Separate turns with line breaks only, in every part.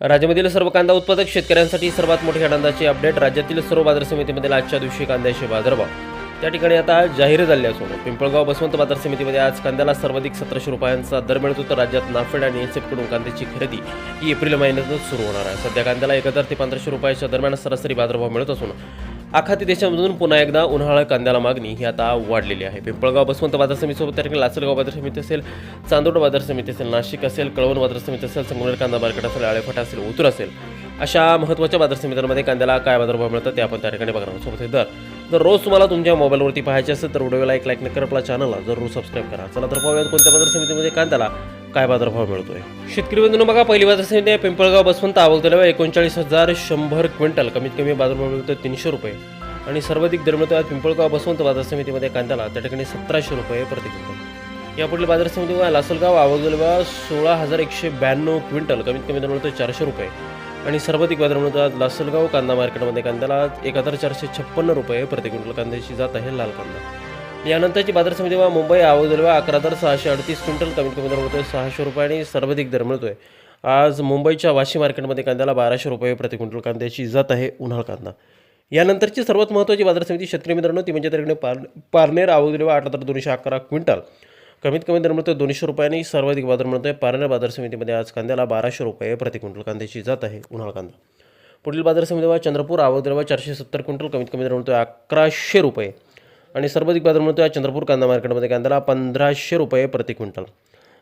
राज्यामधील सर्व कांदा उत्पादक शेतकऱ्यांसाठी सर्वात मोठी आनंदाची अपडेट. राज्यातील सर्व बाजार समितीमध्ये आजच्या दिवशी कांद्याचे बाजारभाव त्या ठिकाणी आता जाहीर झाले असून पिंपळगाव बसवंत बाजार समितीमध्ये आज कांद्याला सर्वाधिक 1700 रुपयांचा दर मिळतो. तर राज्यात नाफेड आणि एनसेफकडून कांद्याची खरेदी ही एप्रिल महिन्यातच सुरू होणार आहे. सध्या कांद्याला 1000 ते 1500 रुपयाच्या दरम्यान सरासरी बाजारभाव मिळत असून आखाती देशामधून पुन्हा एकदा उन्हाळा कांद्याला मागणी ही आता वाढलेली आहे. पिंपळगाव बसवंत बाजार समितीसोबत त्या ठिकाणी लासलगाव बाजार समिती असेल, चांदोड बाजार समिती असेल, नाशिक असेल, कळवण बाजार समिती असेल, संगमनेर कांदा मार्केट असेल, आळेफाटा असेल, उतूर असेल, अशा महत्त्वाच्या बाजार समित्यांमध्ये कांद्याला काय बाजारभाव मिळतात ते आपण त्या ठिकाणी बघणार आहोत. सोबत हे दर जर रोज तुम्हाला तुमच्या मोबाईलवरती पाहायचे असेल तर व्हिडिओला एक लाईक नक्की, आपला चॅनलला जरूर सबस्क्राईब करा. चला तर पाहूयात कोणत्या बाजार समितीमध्ये कांद्याला काय बाजारभाव मिळतोय. शेतकरी बंधूंनो बघा, पहिली बाजार समिती आहे पिंपळगाव बसवंत. आवक झाल्यावर 39,100 क्विंटल. कमीत कमी बाजारभाव मिळतो 300 रुपये आणि सर्वाधिक दर मिळतो पिंपळगाव बसवंत बाजार समितीमध्ये कांद्याला त्या ठिकाणी 1700 रुपये प्रति क्विंटल. यापुढील बाजार समिती लासलगाव. आवक झाल्यावर 16,192 क्विंटल. कमीत कमी दर मिळतो 400 रुपये आणि सर्वाधिक बाजार मिळतो आज लासलगाव कांदा मार्केटमध्ये कांद्याला 1456 रुपये प्रति क्विंटल. कांद्याची जात आहे लाल कांदा. यानंतरची बाजार समिती मुंबई. आवक झाल्यावर 11,638 क्विंटल. कमीत कमी दर मिळतोय 600 रुपये आणि सर्वाधिक दर मिळतोय आज मुंबईच्या वाशी मार्केटमध्ये कांद्याला 1200 रुपये प्रति क्विंटल. कांद्याची जात आहे उन्हाळ कांदा. यानंतरची सर्वात महत्त्वाची बाजार समिती शेतकरी मित्रांनो ती म्हणजे त्याकडे पारनेर. आवक झाल्यावर 8,211 क्विंटल. कमीत कमी दर मिळतोय 200 रुपये आणि सर्वाधिक बाजार मिळतोय पारनेर बाजार समितीमध्ये आज कांद्याला 1200 रुपये प्रति क्विंटल. कांद्याची जात आहे उन्हाळ कांदा. पुढील बाजार समिती चंद्रपूर. आवक झाल्यावर 470 क्विंटल. कमीत कमी दर मिळतोय 1100 रुपये आणि सर्वाधिक बाजार मिळतोय चंद्रपूर कांदा मार्केटमध्ये कांद्याला 1500 रुपये प्रति क्विंटल.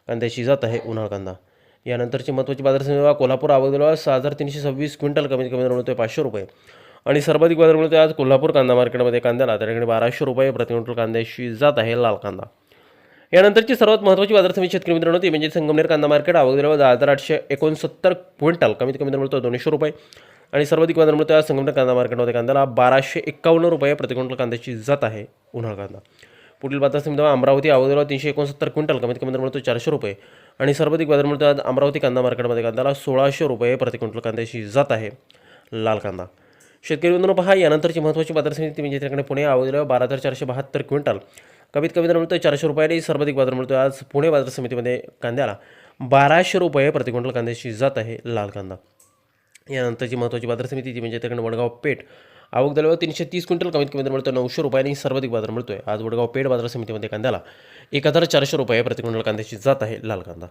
कांद्याची जात आहे उन्हाळ कांदा. यानंतरची महत्त्वाची बाजार समिती कोल्हापूर. आवक झाल्यावर 6,326 क्विंटल. कमीत कमी दर मिळतोय 500 रुपये आणि सर्वाधिक बाजार मिळतोय आज कोल्हापूर कांदा मार्केटमध्ये कांद्याला त्या ठिकाणी 1200 रुपये प्रति क्विंटल. कांद्याची जात आहे लाल कांदा. यानंतरची सर्वात महत्त्वाची बाजार समिती शेतकरी मित्रांनो ती म्हणजे संगमनेर कांदा मार्केट. आवक झाल्यावर 10,869 क्विंटल. कमीत कमी दर मिळतो 200 रुपये आणि सर्वाधिक बाजार मिळतो आज संगमनेर कांदा मार्केटमध्ये कांद्याला 1251 रुपये प्रति क्विंटल. कांद्याची जात आहे उन्हाळ कांदा. पुढील बाजार समिती अमरावती. आवक झाल्यावर 369 क्विंटल. कमीत कमी दर मिळतो 400 रुपये आणि सर्वाधिक बाजार मिळतो आज अमरावती कांदा मार्केटमध्ये कांद्याला 1600 रुपये प्रति क्विंटल. कांद्याची जात आहे लाल कांदा. शेतकरी बंधूंनो पहा, यानंतरची महत्त्वाची बाजार समिती म्हणजे त्याकडे पुणे. आवक झाल्यावर 12,472 क्विंटल. कमीत कमी दर मिळतोय 400 रुपये आणि सर्वाधिक बाजार मिळतोय आज पुणे बाजार समितीमध्ये कांद्याला 1200 रुपये प्रति क्विंटल. कांद्याची जात आहे लाल कांदा. यानंतरची महत्त्वाची बाजार समिती ती म्हणजे त्याकडे वडगाव पेठ. आवक झाल्यावर 330 क्विंटल. कमीत कमी दर मिळतोय 900 रुपये आणि सर्वाधिक बाजार मिळतोय आज वडगाव पेठ बाजार समितीमध्ये कांद्याला 1400 रुपये प्रति क्विंटल. कांद्याची जात आहे लाल कांदा.